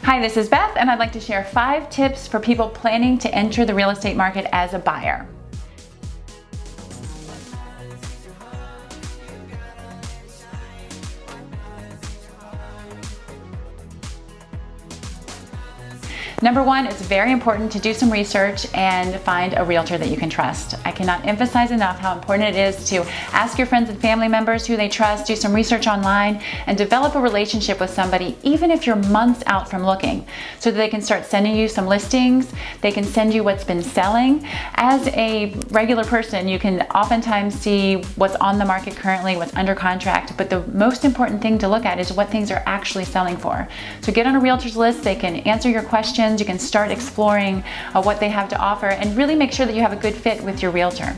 Hi, this is Beth, and I'd like to share 5 tips for people planning to enter the real estate market as a buyer. Number 1, it's very important to do some research and find a realtor that you can trust. I cannot emphasize enough how important it is to ask your friends and family members who they trust, do some research online, and develop a relationship with somebody, even if you're months out from looking, so that they can start sending you some listings, they can send you what's been selling. As a regular person, you can oftentimes see what's on the market currently, what's under contract, but the most important thing to look at is what things are actually selling for. So get on a realtor's list, they can answer your questions, you can start exploring what they have to offer, and really make sure that you have a good fit with your realtor.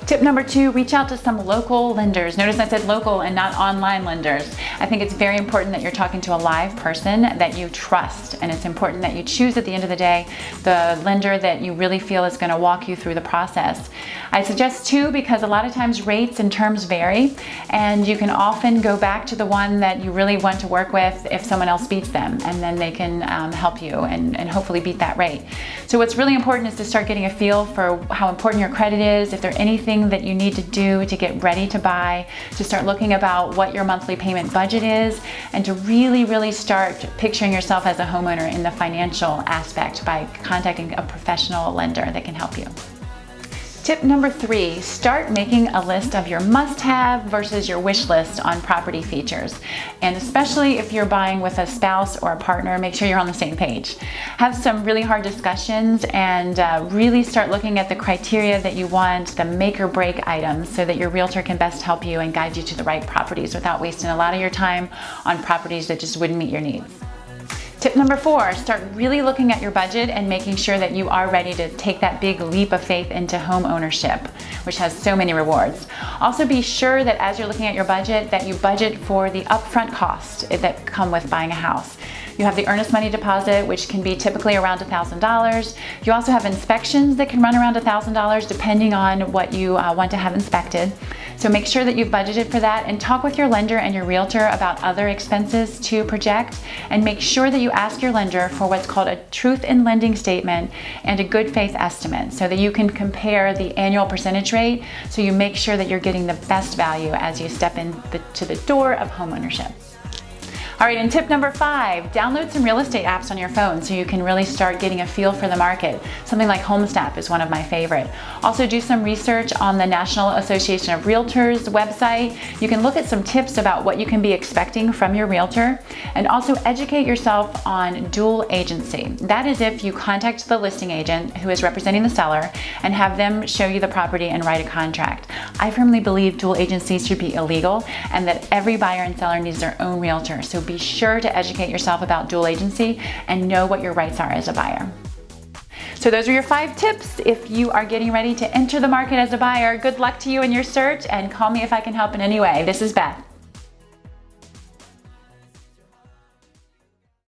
Tip number 2, reach out to some local lenders. Notice I said local and not online lenders. I think it's very important that you're talking to a live person that you trust, and it's important that you choose at the end of the day the lender that you really feel is going to walk you through the process. I suggest 2 because a lot of times rates and terms vary, and you can often go back to the one that you really want to work with if someone else beats them, and then they can help you and hopefully beat that rate. So what's really important is to start getting a feel for how important your credit is, if there's anything that you need to do to get ready to buy, to start looking about what your monthly payment budget is, and to really start picturing yourself as a homeowner in the financial aspect by contacting a professional lender that can help you. Tip number 3, start making a list of your must-have versus your wish list on property features. And especially if you're buying with a spouse or a partner, make sure you're on the same page. Have some really hard discussions and really start looking at the criteria that you want, the make or break items, so that your realtor can best help you and guide you to the right properties without wasting a lot of your time on properties that just wouldn't meet your needs. Tip number 4, start really looking at your budget and making sure that you are ready to take that big leap of faith into home ownership, which has so many rewards. Also be sure that as you're looking at your budget, that you budget for the upfront costs that come with buying a house. You have the earnest money deposit, which can be typically around $1,000. You also have inspections that can run around $1,000 depending on what you want to have inspected. So make sure that you've budgeted for that, and talk with your lender and your realtor about other expenses to project, and make sure that you ask your lender for what's called a truth in lending statement and a good faith estimate, so that you can compare the annual percentage rate, so you make sure that you're getting the best value as you step to the door of homeownership. All right, and tip number 5, download some real estate apps on your phone so you can really start getting a feel for the market. Something like HomeSnap is one of my favorite. Also do some research on the National Association of Realtors website. You can look at some tips about what you can be expecting from your realtor, and also educate yourself on dual agency. That is if you contact the listing agent who is representing the seller and have them show you the property and write a contract. I firmly believe dual agencies should be illegal, and that every buyer and seller needs their own realtor. So be sure to educate yourself about dual agency and know what your rights are as a buyer. So those are your 5 tips. If you are getting ready to enter the market as a buyer, good luck to you in your search, and call me if I can help in any way. This is Beth.